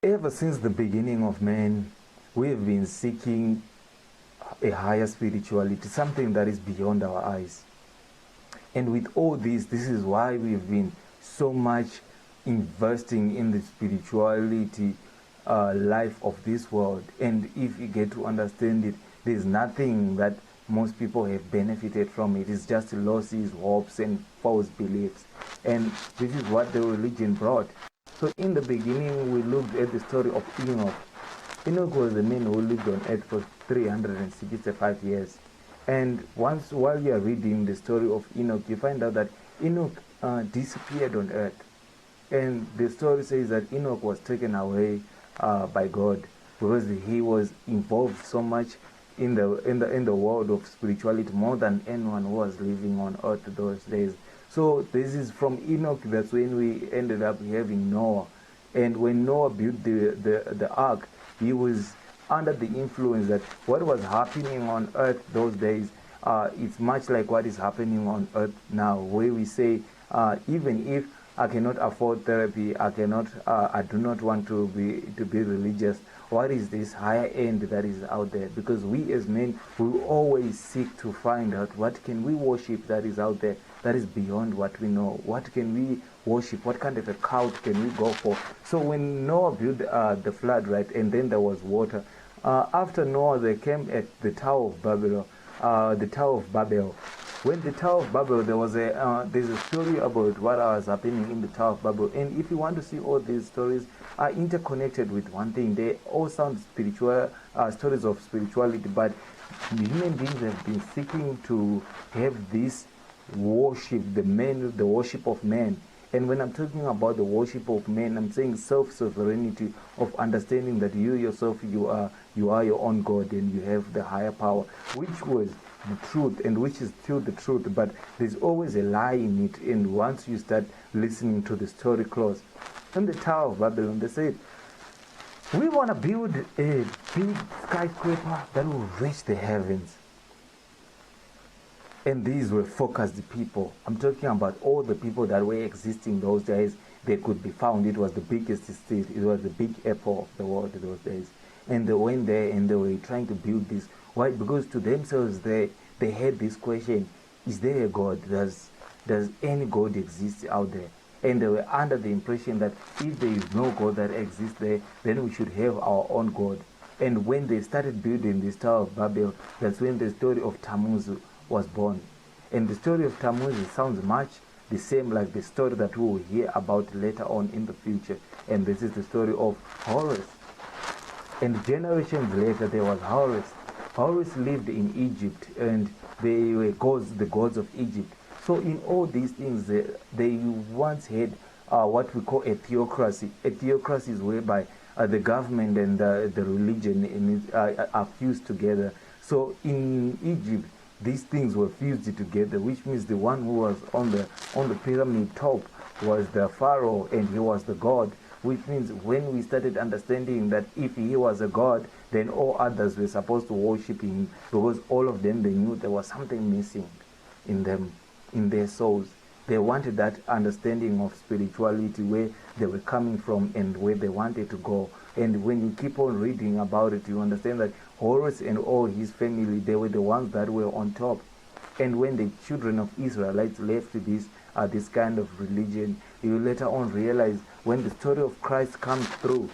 Ever since the beginning of man, we have been seeking a higher spirituality, something that is beyond our eyes. And with all this is why we've been so much investing in the spirituality life of this world. And if you get to understand it, there's nothing that most people have benefited from it. It's just losses, hopes, and false beliefs. And this is what the religion brought. So in the beginning, we looked at the story of Enoch. Enoch was the man who lived on earth for 365 years. And while you are reading the story of Enoch, you find out that Enoch disappeared on earth. And the story says that Enoch was taken away by God because he was involved so much in the world of spirituality, more than anyone who was living on earth those days. So this is from Enoch. That's when we ended up having Noah. And when Noah built the ark, he was under the influence that what was happening on earth those days, it's much like what is happening on earth now, where we say, even if I cannot afford therapy, I do not want to be religious, what is this higher end that is out there? Because we as men, we always seek to find out what can we worship that is out there, that is beyond what we know. What can we worship? What kind of a cult can we go for? So when Noah built the flood, right, and then there was water, after Noah, they came at the Tower of Babel. When the Tower of Babel, there's a story about what was happening in the Tower of Babel. And if you want to see all these stories are interconnected with one thing, they all sound spiritual, stories of spirituality, but human beings have been seeking to have this worship, the worship of man. And when I'm talking about the worship of man, I'm saying self-sovereignty, of understanding that you yourself, you are your own God and you have the higher power, which was the truth and which is still the truth, but there's always a lie in it. And once you start listening to the story close, in the Tower of Babylon, they said, we want to build a big skyscraper that will reach the heavens. And these were focused people. I'm talking about all the people that were existing those days. They could be found. It was the biggest state. It was the big apple of the world those days. And they went there and they were trying to build this. Why? Because to themselves they had this question: is there a God? Does any God exist out there? And they were under the impression that if there is no God that exists there, then we should have our own God. And when they started building this Tower of Babel, that's when the story of Tammuz was born. And the story of Tammuz sounds much the same like the story that we will hear about later on in the future. And this is the story of Horus. And generations later, there was Horus. Horus lived in Egypt, and they were the gods of Egypt. So in all these things, they once had what we call a theocracy. A theocracy is whereby the government and the religion are fused together. So in Egypt, these things were fused together, which means the one who was on the pyramid top was the pharaoh, and he was the god. Which means when we started understanding that if he was a god, then all others were supposed to worship him, because all of them, they knew there was something missing in them, in their souls. They wanted that understanding of spirituality, where they were coming from and where they wanted to go. And when you keep on reading about it, you understand that Horus and all his family, they were the ones that were on top. And when the children of Israelites left this kind of religion, you later on realize when the story of Christ comes through,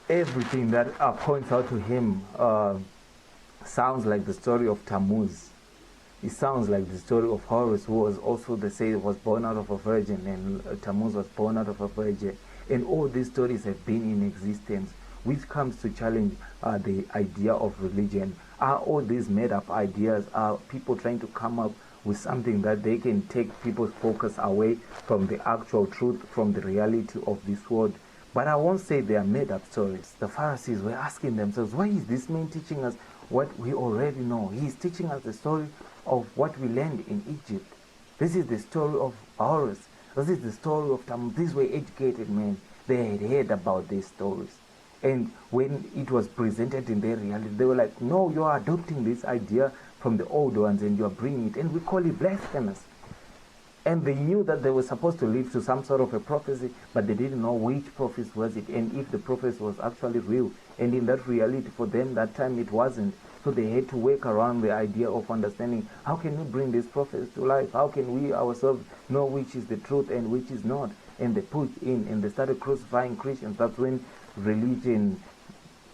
everything that points out to him sounds like the story of Tammuz. It sounds like the story of Horus, who was also, they say, was born out of a virgin, and Tammuz was born out of a virgin. And all these stories have been in existence, which comes to challenge the idea of religion. Are all these made up ideas? Are people trying to come up with something that they can take people's focus away from the actual truth, from the reality of this world? But I won't say they are made up stories. The Pharisees were asking themselves, why is this man teaching us what we already know? He is teaching us the story of what we learned in Egypt. This is the story of Horus. This is the story of Tammuz. These were educated men. They had heard about these stories. And when it was presented in their reality, they were like, no, you are adopting this idea from the old ones and you are bringing it, and we call it blasphemous. And they knew that they were supposed to live to some sort of a prophecy, but they didn't know which prophecy was it, and if the prophecy was actually real. And in that reality, for them, that time it wasn't. So they had to work around the idea of understanding, how can we bring this prophecy to life? How can we ourselves know which is the truth and which is not? And they pushed in, and they started crucifying Christians. That's when religion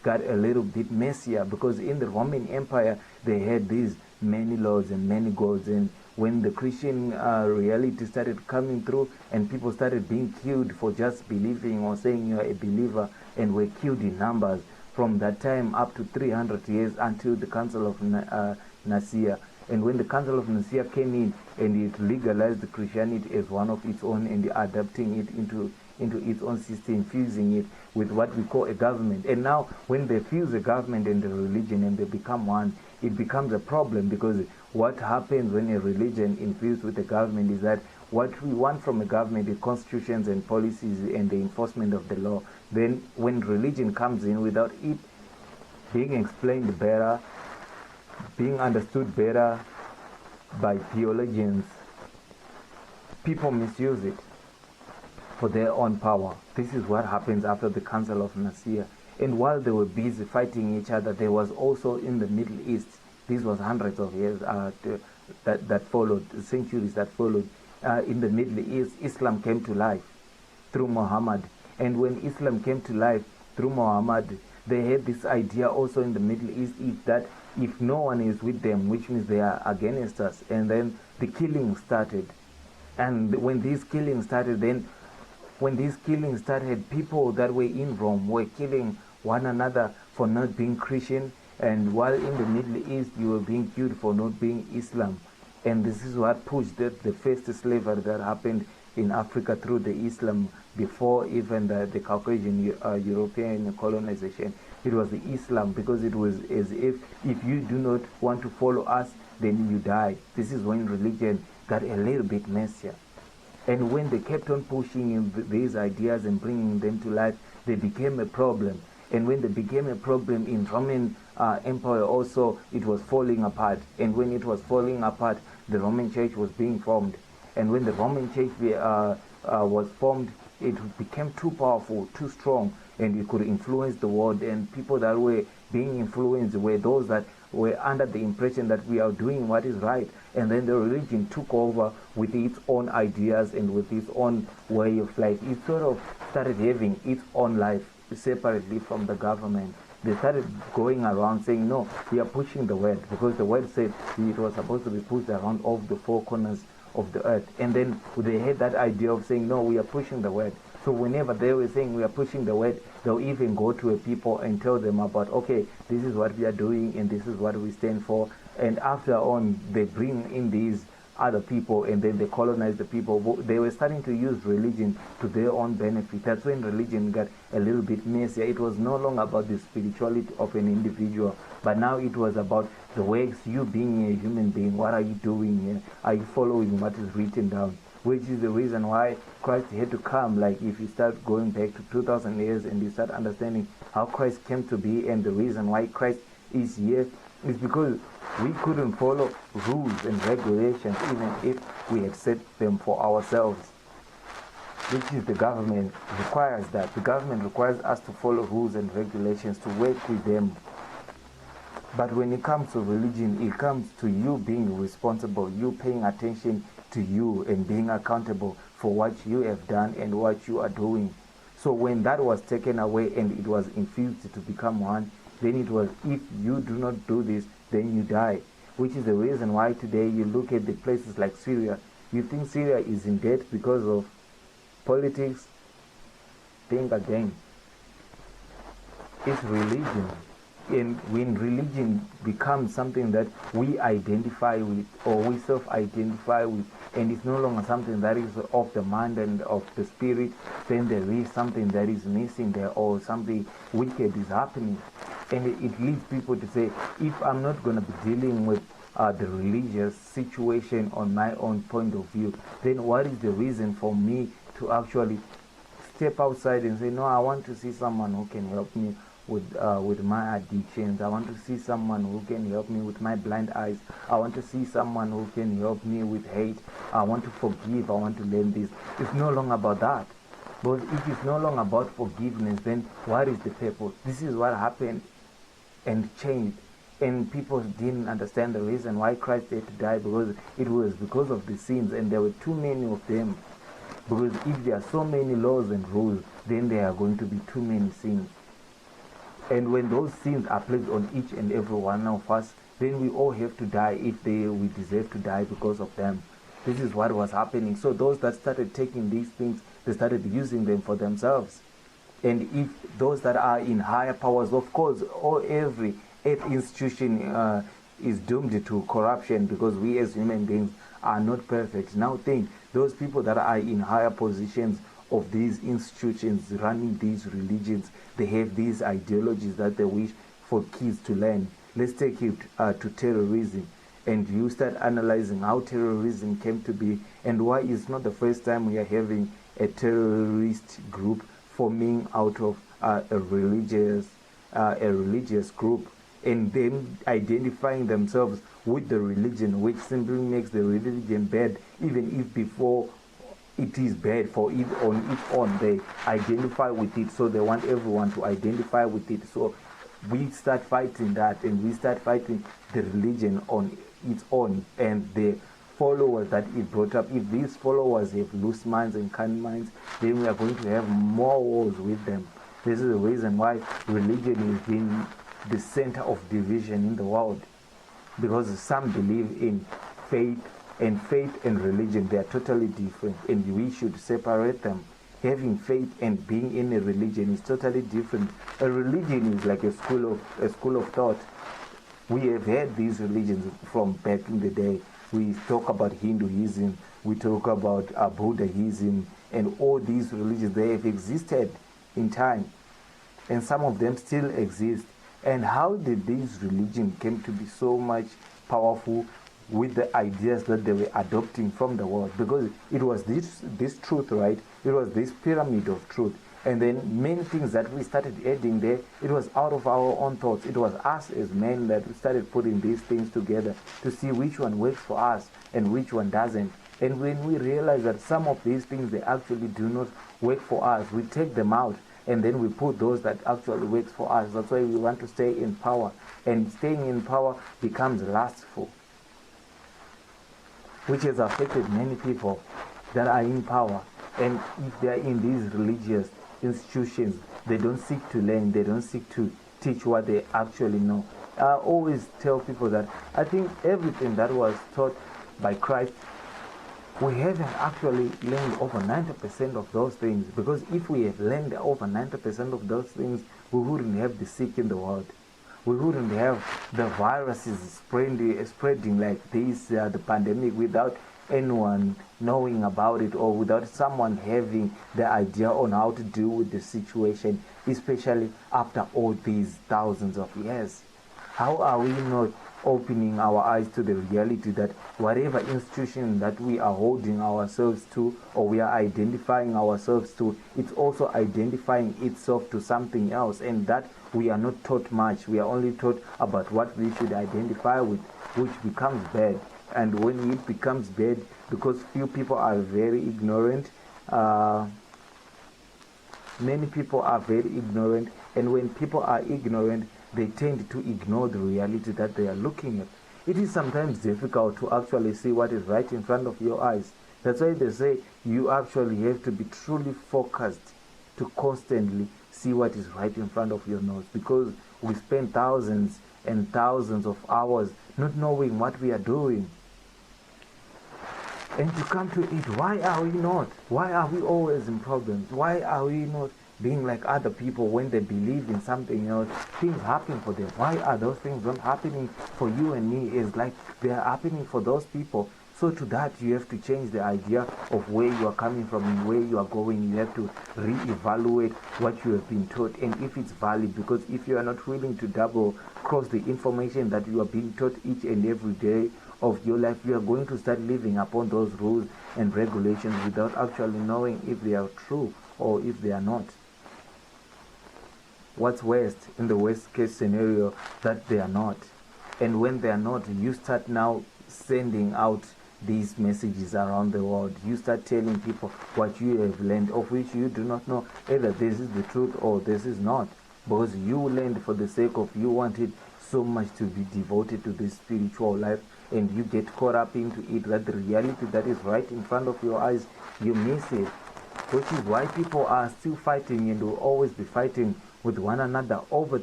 got a little bit messier, because in the Roman Empire, they had these many lords and many gods. And when the Christian reality started coming through, and people started being killed for just believing or saying you are a believer, and were killed in numbers from that time up to 300 years until the Council of Nicaea. And when the Council of Nicaea came in and it legalized Christianity as one of its own, and adapting it into its own system, fusing it with what we call a government. And now when they fuse the government and the religion and they become one, it becomes a problem, because what happens when a religion infused with the government is that what we want from a government is constitutions and policies and the enforcement of the law. Then when religion comes in without it being explained better, being understood better by theologians, people misuse it for their own power. This is what happens after the Council of Nicaea. And while they were busy fighting each other, there was also in the Middle East, this was hundreds of years that followed, centuries that followed, in the Middle East, Islam came to life through Muhammad. And when Islam came to life through Muhammad, they had this idea also in the Middle East, is that if no one is with them, which means they are against us. And then the killing started. And when these killings started, people that were in Rome were killing one another for not being Christian. And while in the Middle East, you were being killed for not being Islam. And this is what pushed the first slavery that happened in Africa through the Islam, before even the Caucasian European colonization. It was the Islam, because it was as if you do not want to follow us, then you die. This is when religion got a little bit messier. And when they kept on pushing in these ideas and bringing them to life, they became a problem. And when they became a problem in Roman Empire also, it was falling apart. And when it was falling apart, the Roman Church was being formed. And when the Roman Church was formed, it became too powerful, too strong, and it could influence the world. And people that were being influenced were those that were under the impression that we are doing what is right. And then the religion took over with its own ideas and with its own way of life. It sort of started having its own life separately from the government. They started going around saying, no, we are pushing the word, because the word said it was supposed to be pushed around all the four corners of the earth. And then they had that idea of saying, no, we are pushing the word. So whenever they were saying we are pushing the word, they'll even go to a people and tell them about, okay, this is what we are doing and this is what we stand for. And after on, they bring in these other people, and then they colonize the people. They were starting to use religion to their own benefit. That's when religion got a little bit messier. It was no longer about the spirituality of an individual, but now it was about the works, you being a human being. What are you doing here? Are you following what is written down? Which is the reason why Christ had to come. Like if you start going back to 2,000 years and you start understanding how Christ came to be, and the reason why Christ is here is because we couldn't follow rules and regulations even if we had set them for ourselves, which is the government requires that. The government requires us to follow rules and regulations, to work with them. But when it comes to religion, it comes to you being responsible, you paying attention to you and being accountable for what you have done and what you are doing. So when that was taken away and it was infused to become one, then it was, if you do not do this, then you die. Which is the reason why today you look at the places like Syria, you think Syria is in debt because of politics. Think again. It's religion. And when religion becomes something that we identify with, or we self-identify with, and it's no longer something that is of the mind and of the spirit, then there is something that is missing there, or something wicked is happening. And it leads people to say, if I'm not going to be dealing with the religious situation on my own point of view, then what is the reason for me to actually step outside and say, no, I want to see someone who can help me, with my addictions. I want to see someone who can help me with my blind eyes. I want to see someone who can help me with hate. I want to forgive. I want to learn this. It's no longer about that. But if it's no longer about forgiveness, then what is the purpose? This is what happened and changed. And people didn't understand the reason why Christ had to die, because it was because of the sins, and there were too many of them. Because if there are so many laws and rules, then there are going to be too many sins. And when those sins are placed on each and every one of us, then we all have to die if we deserve to die because of them. This is what was happening. So those that started taking these things, they started using them for themselves. And if those that are in higher powers, of course, every institution is doomed to corruption, because we as human beings are not perfect. Now think, those people that are in higher positions of these institutions running these religions, they have these ideologies that they wish for kids to learn. Let's take it to terrorism, and you start analyzing how terrorism came to be, and why it's not the first time we are having a terrorist group forming out of a religious group, and them identifying themselves with the religion, which simply makes the religion bad, even if before it is bad for it on its own. They identify with it, so they want everyone to identify with it. So we start fighting that, and we start fighting the religion on its own, and the followers that it brought up. If these followers have loose minds and kind minds, then we are going to have more wars with them. This is the reason why religion has been the center of division in the world, because some believe in faith and religion. They are totally different, and we should separate them. Having faith and being in a religion is totally different. A religion is like a school of thought. We have had these religions from back in the day. We talk about Hinduism, we talk about Buddhism, and all these religions, they have existed in time, and some of them still exist. And how did these religions came to be so much powerful with the ideas that they were adopting from the world? Because it was this truth, right? It was this pyramid of truth. And then many things that we started adding there, it was out of our own thoughts. It was us as men that started putting these things together to see which one works for us and which one doesn't. And when we realize that some of these things, they actually do not work for us, we take them out, and then we put those that actually works for us. That's why we want to stay in power. And staying in power becomes lustful, which has affected many people that are in power. And if they are in these religious institutions, they don't seek to learn, they don't seek to teach what they actually know. I always tell people that I think everything that was taught by Christ, we haven't actually learned over 90% of those things, because if we had learned over 90% of those things, we wouldn't have the sick in the world. We wouldn't have the viruses spreading like this, the pandemic, without anyone knowing about it, or without someone having the idea on how to deal with the situation, especially after all these thousands of years. How are we not opening our eyes to the reality that whatever institution that we are holding ourselves to, or we are identifying ourselves to, it's also identifying itself to something else, and that we are not taught much. We are only taught about what we should identify with, which becomes bad. And when it becomes bad, because few people are very ignorant, many people are very ignorant, and when people are ignorant, they tend to ignore the reality that they are looking at. It is sometimes difficult to actually see what is right in front of your eyes. That's why they say you actually have to be truly focused to constantly see what is right in front of your nose, because we spend thousands and thousands of hours not knowing what we are doing. And to come to it, why are we not? Why are we always in problems? Why are we not being like other people? When they believe in something else, things happen for them. Why are those things not happening for you and me? It's like they are happening for those people. So to that, you have to change the idea of where you are coming from and where you are going. You have to reevaluate what you have been taught, and if it's valid. Because if you are not willing to double cross the information that you are being taught each and every day of your life, you are going to start living upon those rules and regulations without actually knowing if they are true or if they are not. what's worst, in the worst case scenario, that they are not. And when they are not, you start now sending out these messages around the world. You start telling people what you have learned, of which you do not know either this is the truth or this is not. Because you learned for the sake of you wanted so much to be devoted to this spiritual life, and you get caught up into it, that the reality that is right in front of your eyes, you miss it. Which is why people are still fighting and will always be fighting with one another over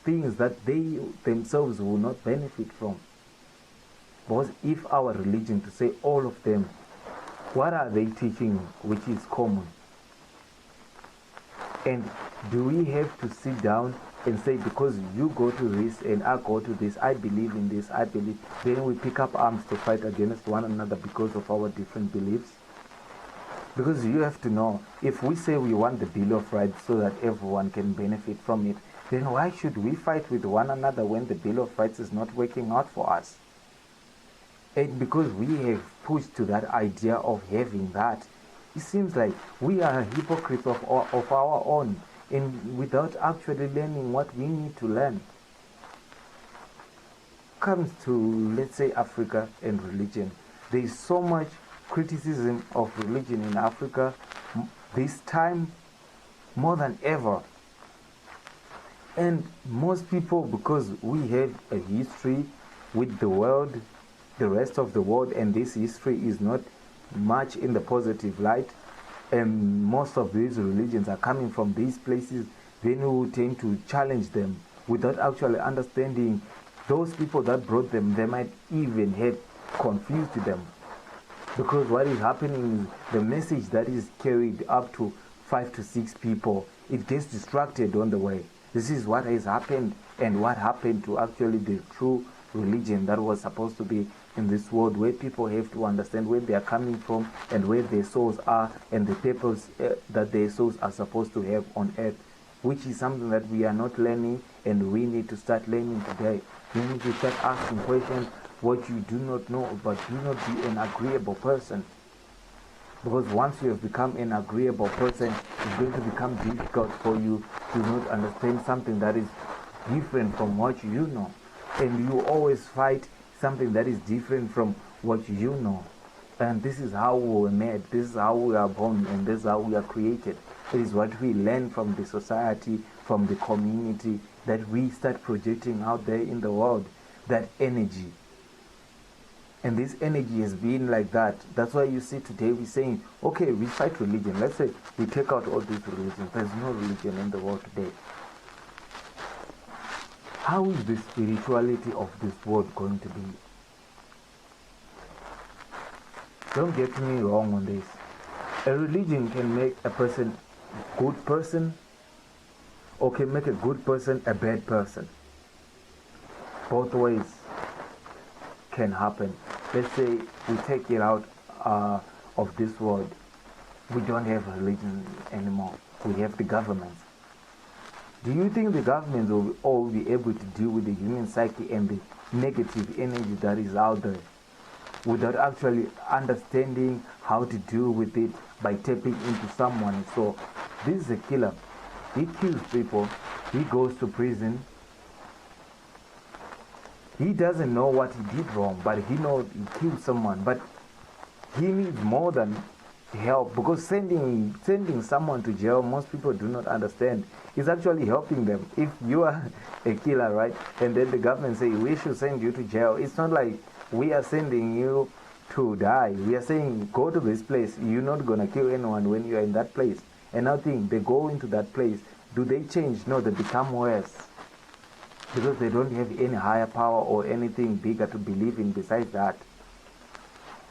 things that they themselves will not benefit from. Because if our religion, to say all of them, what are they teaching which is common? And do we have to sit down and say, because you go to this and I go to this, I believe in this, I believe, then we pick up arms to fight against one another because of our different beliefs? Because you have to know, if we say we want the Bill of Rights so that everyone can benefit from it, then why should we fight with one another when the Bill of Rights is not working out for us? And because we have pushed to that idea of having that, it seems like we are hypocrites of our own, and without actually learning what we need to learn. Comes to, let's say, Africa and religion, there is so much criticism of religion in Africa this time more than ever. And most people, because we have a history with the world, the rest of the world, and this history is not much in the positive light, and most of these religions are coming from these places, then we will tend to challenge them without actually understanding those people that brought them. They might even have confused them, because what is happening is the message that is carried up to 5 to 6 people, it gets distracted on the way. This is what has happened, and what happened to actually the true religion that was supposed to be in this world, where people have to understand where they are coming from and where their souls are, and the purpose that their souls are supposed to have on earth, which is something that we are not learning, and we need to start learning today. We need to start asking questions. What you do not know, but do not be an agreeable person. Because once you have become an agreeable person, it's going to become difficult for you to not understand something that is different from what you know. And you always fight something that is different from what you know. And this is how we were made, this is how we are born, and this is how we are created. It is what we learn from the society, from the community, that we start projecting out there in the world, that energy. And this energy has been like that. That's why you see today we're saying, okay, we fight religion. Let's say we take out all these religions. There's no religion in the world today. How is the spirituality of this world going to be? Don't get me wrong on this. A religion can make a person a good person, or can make a good person a bad person. Both ways can happen. Let's say we take it out of this world. We don't have religion anymore. We have the governments. Do you think the governments will all be able to deal with the human psyche and the negative energy that is out there without actually understanding how to deal with it by tapping into someone? So this is a killer. He kills people. He goes to prison. He doesn't know what he did wrong, but he knows he killed someone. But he needs more than help, because sending someone to jail, most people do not understand, is actually helping them. If you are a killer, right, and then the government say we should send you to jail, it's not like we are sending you to die. We are saying go to this place. You're not gonna kill anyone when you are in that place. And now think they go into that place. Do they change? No, they become worse, because they don't have any higher power or anything bigger to believe in besides that.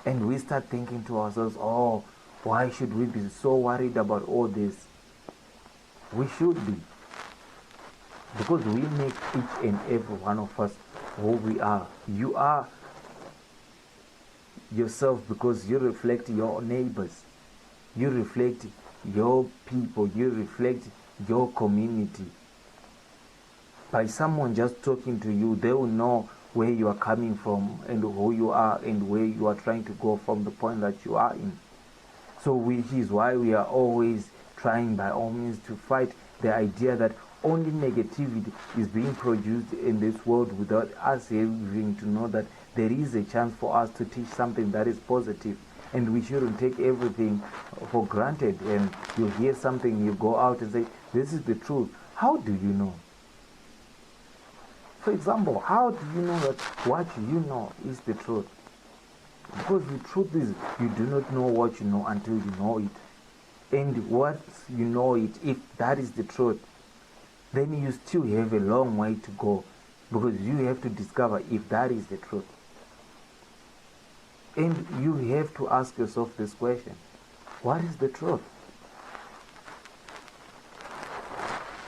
And we start thinking to ourselves, oh, why should we be so worried about all this? We should be, because we make each and every one of us who we are. You are yourself because you reflect your neighbors, you reflect your people, you reflect your community. By someone just talking to you, they will know where you are coming from and who you are and where you are trying to go from the point that you are in. So which is why we are always trying by all means to fight the idea that only negativity is being produced in this world without us having to know that there is a chance for us to teach something that is positive, and we shouldn't take everything for granted. And you hear something, you go out and say, this is the truth. How do you know? For example, how do you know that what you know is the truth? Because the truth is, you do not know what you know until you know it. And once you know it, if that is the truth, then you still have a long way to go, because you have to discover if that is the truth. And you have to ask yourself this question: what is the truth?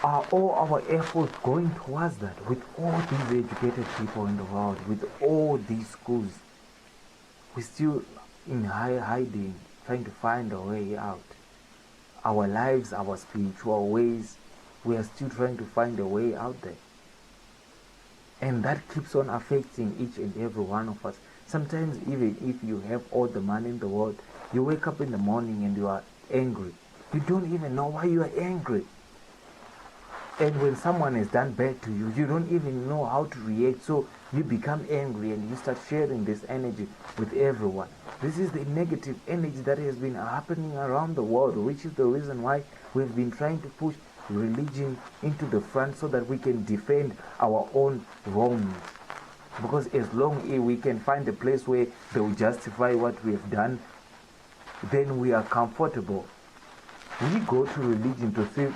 Are all our efforts going towards that, with all these educated people in the world, with all these schools? We're still in hiding, trying to find a way out. Our lives, our spiritual ways, we are still trying to find a way out there. And that keeps on affecting each and every one of us. Sometimes even if you have all the money in the world, you wake up in the morning and you are angry. You don't even know why you are angry. And when someone has done bad to you, you don't even know how to react. So you become angry and you start sharing this energy with everyone. This is the negative energy that has been happening around the world, which is the reason why we've been trying to push religion into the front so that we can defend our own wrongs. Because as long as we can find a place where they will justify what we have done, then we are comfortable. We go to religion to feel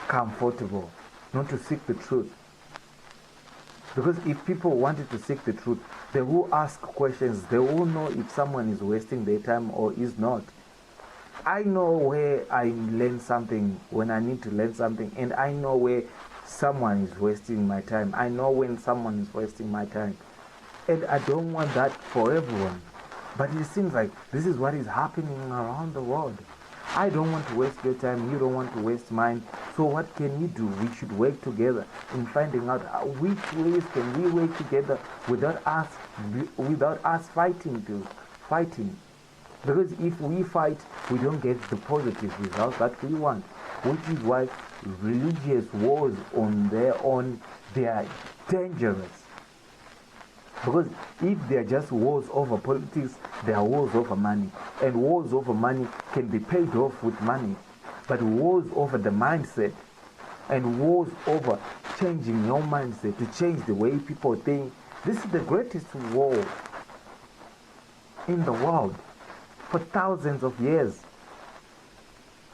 comfortable, not to seek the truth. Because if people wanted to seek the truth, they will ask questions. They will know if someone is wasting their time or is not. I know where I learn something when I need to learn something, and I know where someone is wasting my time. I know when someone is wasting my time. And I don't want that for everyone. But it seems like this is what is happening around the world. I don't want to waste your time, you don't want to waste mine. So what can we do? We should work together in finding out which ways can we work together without us fighting. Because if we fight, we don't get the positive results that we want. Which is why religious wars on their own, they are dangerous. Because if they are just wars over politics, they are wars over money. And wars over money can be paid off with money. But wars over the mindset and wars over changing your mindset to change the way people think, this is the greatest war in the world for thousands of years.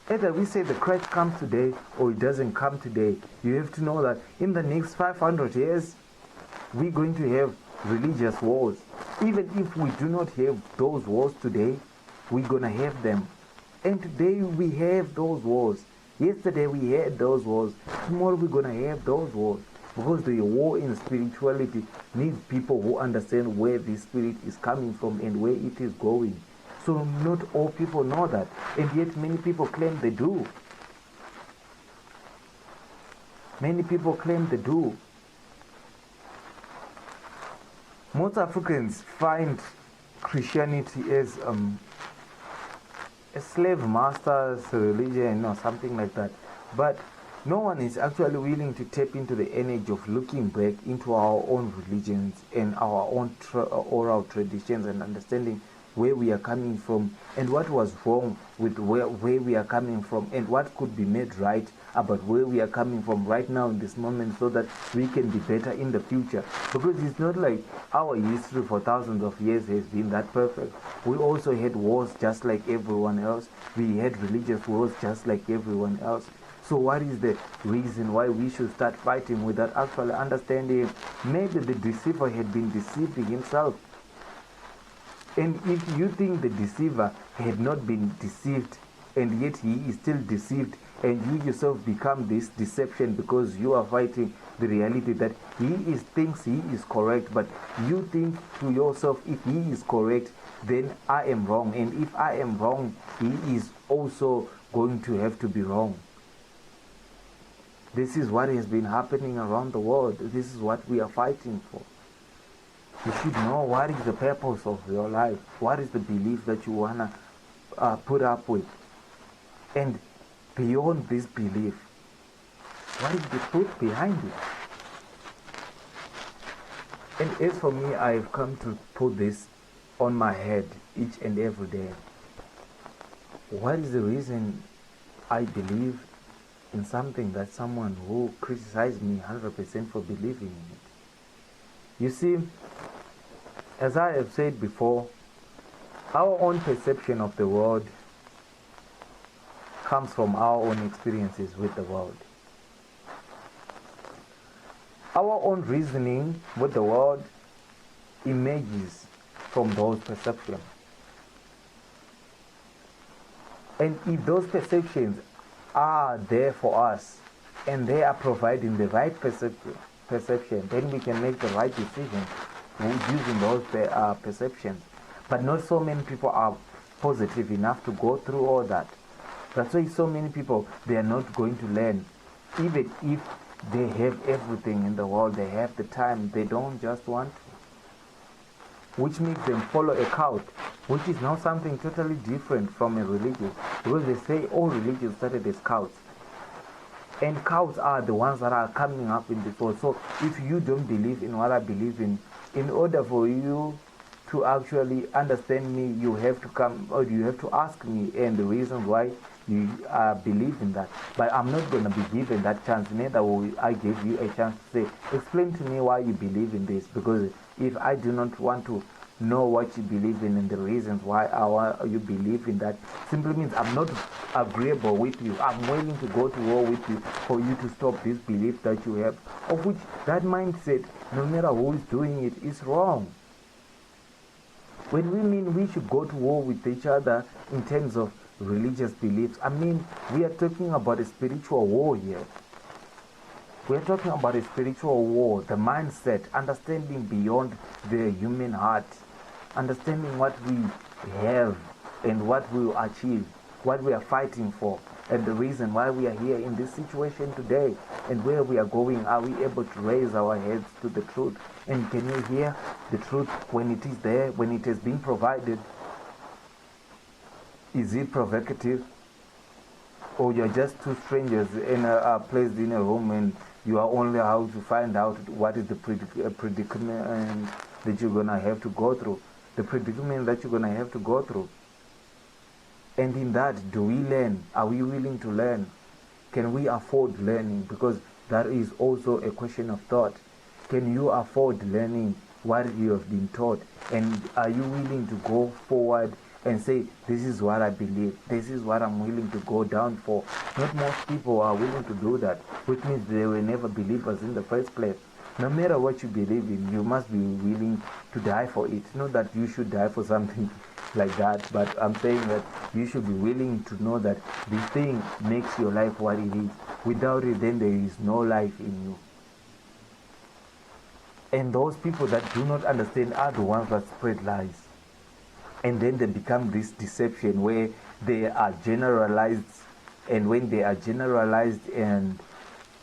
Either we say the Christ comes today or it doesn't come today. You have to know that in the next 500 years, we're going to have religious wars. Even if we do not have those wars today, we're gonna have them. And today we have those wars. Yesterday we had those wars. Tomorrow we're gonna have those wars. Because the war in spirituality needs people who understand where the spirit is coming from and where it is going. So not all people know that, and yet many people claim they do. Many people claim they do. Most Africans find Christianity as a slave master's religion or something like that. But no one is actually willing to tap into the energy of looking back into our own religions and our own oral traditions and understanding where we are coming from and what was wrong with where we are coming from and what could be made right about where we are coming from right now in this moment so that we can be better in the future. Because it's not like our history for thousands of years has been that perfect. We also had wars just like everyone else. We had religious wars just like everyone else. So what is the reason why we should start fighting without actually understanding? Maybe the deceiver had been deceiving himself. And if you think the deceiver had not been deceived and yet he is still deceived, and you yourself become this deception because you are fighting the reality that thinks he is correct, but you think to yourself, if he is correct, then I am wrong, and if I am wrong, he is also going to have to be wrong. This is what has been happening around the world. This is what we are fighting for. You should know what is the purpose of your life. What is the belief that you want to put up with. And beyond this belief, What is the truth behind it? And as for me, I've come to put this on my head each and every day. What is the reason I believe in something that someone who criticized me 100% for believing in it? You see, as I have said before, our own perception of the world comes from our own experiences with the world. Our own reasoning with the world emerges from those perceptions. And if those perceptions are there for us and they are providing the right perception, then we can make the right decision using those perceptions. But not so many people are positive enough to go through all that. That's why so many people, they are not going to learn. Even if they have everything in the world, they have the time, they don't just want to. Which makes them follow a cult, which is now something totally different from a religion. Because they say all religions started as cults. And cults are the ones that are coming up in this world. So if you don't believe in what I believe in order for you to actually understand me, you have to come, or you have to ask me and the reasons why you believe in that. But I'm not going to be given that chance. Neither will I give you a chance to say, explain to me why you believe in this. Because if I do not want to know what you believe in and the reasons why you believe in that, simply means I'm not agreeable with you. I'm willing to go to war with you for you to stop this belief that you have, of which that mindset, no matter who is doing it, is wrong. When we mean we should go to war with each other in terms of religious beliefs, I mean we are talking about a spiritual war here. We are talking about a spiritual war, the mindset, understanding beyond the human heart, understanding what we have and what we will achieve, what we are fighting for, and the reason why we are here in this situation today, and where we are going. Are we able to raise our heads to the truth? And can you hear the truth when it is there, when it is being provided? Is it provocative? Or you're just two strangers placed in a room and you are only out to find out what is the predicament that you're going to have to go through. The predicament that you're going to have to go through. And in that, do we learn? Are we willing to learn? Can we afford learning? Because that is also a question of thought. Can you afford learning what you have been taught? And are you willing to go forward and say, this is what I believe, this is what I'm willing to go down for? Not most people are willing to do that, which means they were never believers in the first place. No matter what you believe in, you must be willing to die for it. Not that you should die for something like that, but I'm saying that you should be willing to know that this thing makes your life what it is. Without it, then there is no life in you. And those people that do not understand are the ones that spread lies. And then they become this deception where they are generalized. And when they are generalized and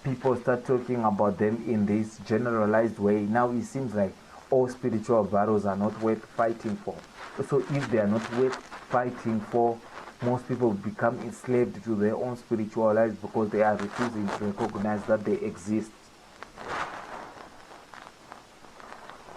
people start talking about them in this generalized way, now it seems like all spiritual battles are not worth fighting for. So if they are not worth fighting for, most people become enslaved to their own spiritual lives because they are refusing to recognize that they exist.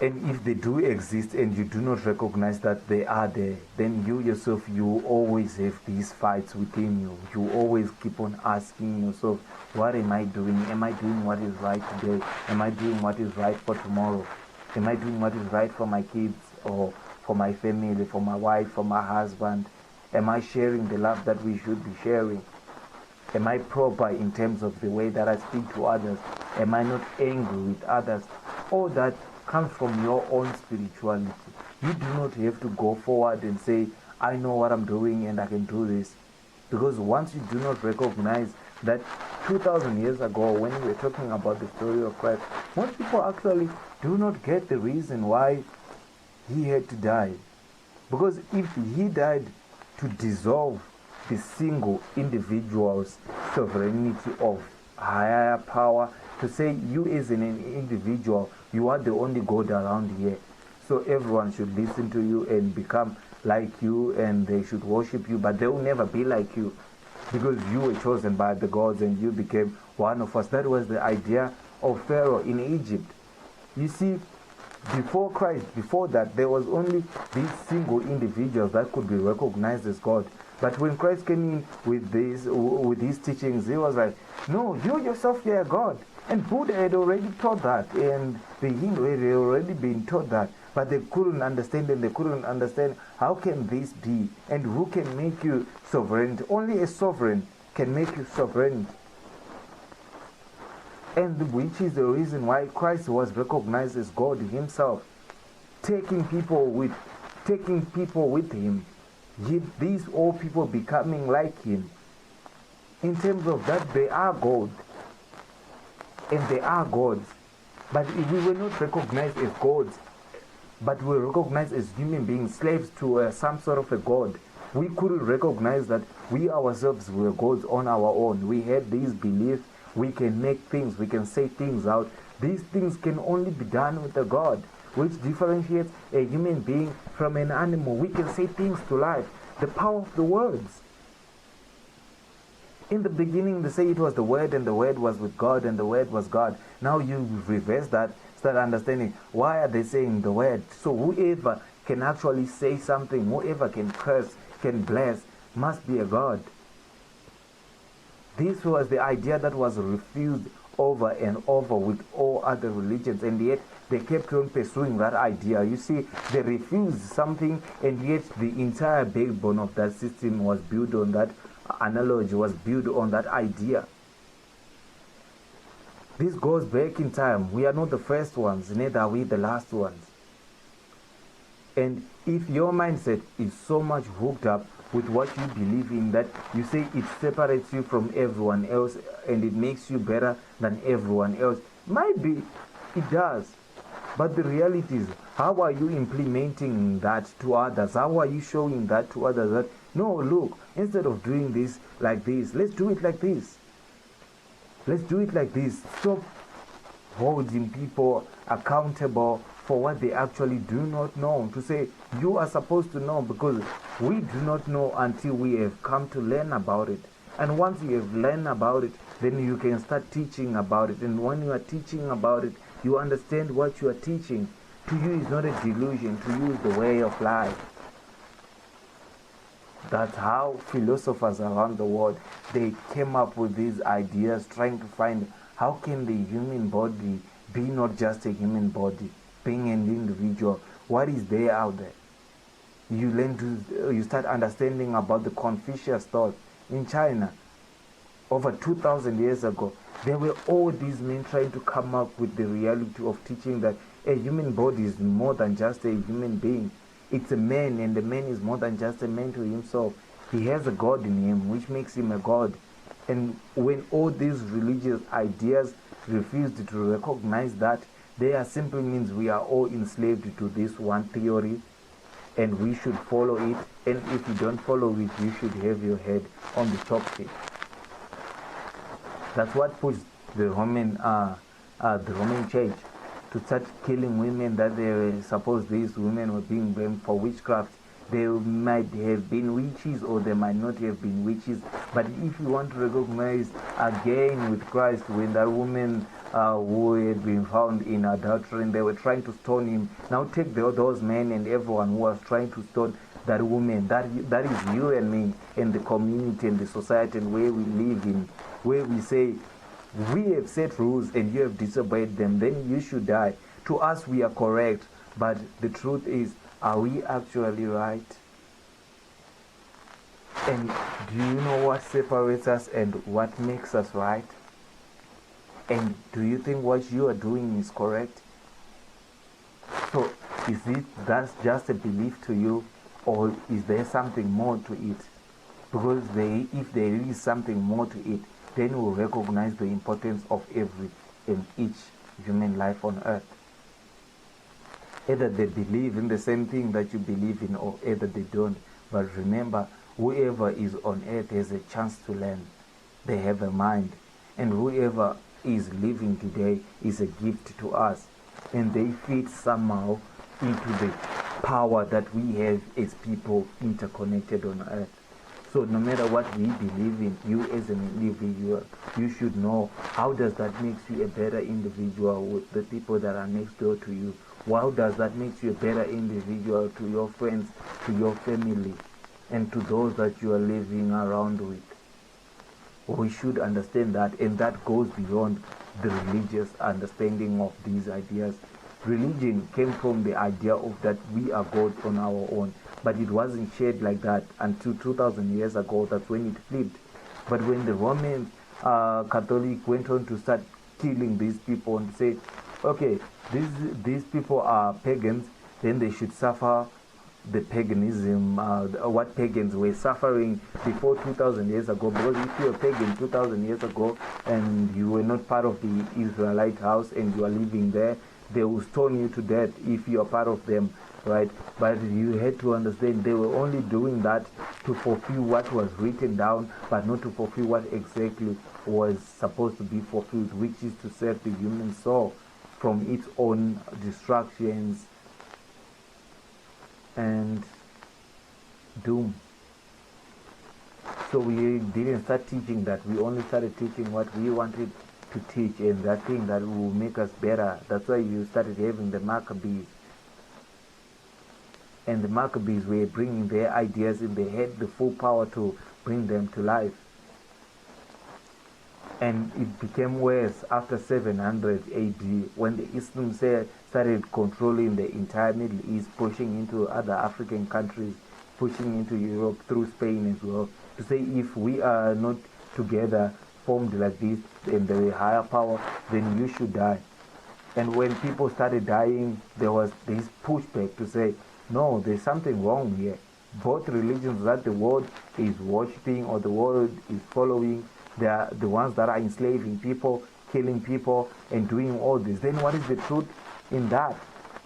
And if they do exist and you do not recognize that they are there, then you yourself, you always have these fights within you. You always keep on asking yourself, what am I doing? Am I doing what is right today? Am I doing what is right for tomorrow? Am I doing what is right for my kids or for my family, for my wife, for my husband? Am I sharing the love that we should be sharing? Am I proper in terms of the way that I speak to others? Am I not angry with others? All that comes from your own spirituality. You do not have to go forward and say, I know what I'm doing and I can do this. Because once you do not recognize that 2,000 years ago, when we were talking about the story of Christ, most people actually do not get the reason why he had to die. Because if he died to dissolve the single individual's sovereignty of higher power, to say you as an individual, you are the only God around here, so everyone should listen to you and become like you and they should worship you, but they will never be like you. because you were chosen by the gods and you became one of us. That was the idea of Pharaoh in Egypt. You see, before Christ, before that, there was only these single individuals that could be recognized as God. But when Christ came in with his teachings, he was like, no, you yourself, you are God. And Buddha had already taught that, and the Hindu had already been taught that. But they couldn't understand, and they couldn't understand how can this be, and who can make you sovereign. Only a sovereign can make you sovereign. And which is the reason why Christ was recognized as God himself, taking people with him. Yet these all people becoming like him. In terms of that, they are God. And they are gods. But if we were not recognized as gods, but we were recognized as human beings, slaves to some sort of a god, we couldn't recognize that we ourselves were gods on our own. We had these beliefs. We can make things, we can say things out. These things can only be done with a God, which differentiates a human being from an animal. We can say things to life. The power of the words. In the beginning, they say it was the Word, and the Word was with God, and the Word was God. Now you reverse that, start understanding why are they saying the Word. So whoever can actually say something, whoever can curse, can bless, must be a God. This was the idea that was refused over and over with all other religions, and yet they kept on pursuing that idea. You see, they refused something, and yet the entire backbone of that system was built on that analogy, was built on that idea. This goes back in time. We are not the first ones, neither are we the last ones. And if your mindset is so much hooked up with what you believe in that you say it separates you from everyone else and it makes you better than everyone else, might be it does. But the reality is, how are you implementing that to others? How are you showing that to others that, no, look, instead of doing this like this, let's do it like this. Let's do it like this. Stop holding people accountable for what they actually do not know. To say, you are supposed to know, because we do not know until we have come to learn about it. And once you have learned about it, then you can start teaching about it. And when you are teaching about it, you understand what you are teaching. To you is not a delusion, to you is the way of life. That's how philosophers around the world, they came up with these ideas, trying to find how can the human body be not just a human body, being an individual. What is there out there? You start understanding about the Confucius thought in China. Over 2,000 years ago, there were all these men trying to come up with the reality of teaching that a human body is more than just a human being. It's a man, and the man is more than just a man to himself. He has a God in him, which makes him a God. And when all these religious ideas refused to recognize that, they simply means we are all enslaved to this one theory, and we should follow it. And if you don't follow it, you should have your head on the chopstick. That's what pushed the Roman Church to start killing women, that they were supposed these women were being blamed for witchcraft. They might have been witches or they might not have been witches. But if you want to recognize again with Christ, when that woman who had been found in adultery, they were trying to stone him. Now take those men and everyone who was trying to stone that woman. That is you and me and the community and the society and where we live in, where we say, we have set rules and you have disobeyed them, then you should die. To us we are correct, but the truth is, are we actually right? And do you know what separates us and what makes us right? And do you think what you are doing is correct? So is it that's just a belief to you, or is there something more to it? Because if there is something more to it, then we'll recognize the importance of every and each human life on earth. Either they believe in the same thing that you believe in, or either they don't. But remember, whoever is on earth has a chance to learn. They have a mind. And whoever is living today is a gift to us. And they fit somehow into the power that we have as people interconnected on earth. So no matter what we believe in, you as an individual, you should know how does that makes you a better individual with the people that are next door to you. How does that makes you a better individual to your friends, to your family, and to those that you are living around with. We should understand that, and that goes beyond the religious understanding of these ideas. Religion came from the idea of that we are God on our own, but it wasn't shared like that until 2000 years ago. That's when it flipped. But when the Roman Catholic went on to start killing these people and say, okay, these people are pagans, then they should suffer the paganism, what pagans were suffering before 2000 years ago. Because if you were pagan 2000 years ago and you were not part of the Israelite house and you are living there, they will stone you to death if you are part of them, right? But you had to understand they were only doing that to fulfill what was written down, but not to fulfill what exactly was supposed to be fulfilled, which is to save the human soul from its own distractions and doom. So we didn't start teaching that. We only started teaching what we wanted to teach, and that thing that will make us better. That's why you started having the Maccabees. And the Maccabees were bringing their ideas, and they had the full power to bring them to life. And it became worse after 700 AD when the Islam started controlling the entire Middle East, pushing into other African countries, pushing into Europe through Spain as well, to say if we are not together, formed like this, and the higher power, then you should die. And when people started dying, there was this pushback to say, no, there's something wrong here. Both religions that the world is worshipping or the world is following, they are the ones that are enslaving people, killing people, and doing all this. Then what is the truth in that?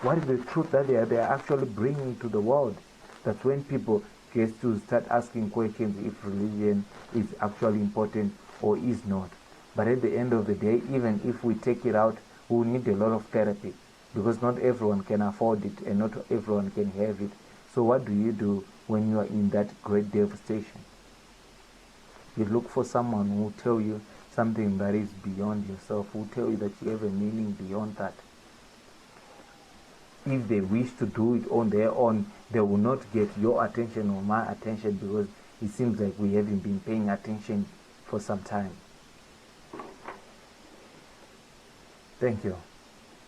What is the truth that they are actually bringing to the world? That's when people get to start asking questions if religion is actually important or is not. But at the end of the day, even if we take it out, we need a lot of therapy, because not everyone can afford it and not everyone can have it. So what do you do when you are in that great devastation? You look for someone who will tell you something that is beyond yourself, who will tell you that you have a meaning beyond that. If they wish to do it on their own, they will not get your attention or my attention, because it seems like we haven't been paying attention for some time. Thank you.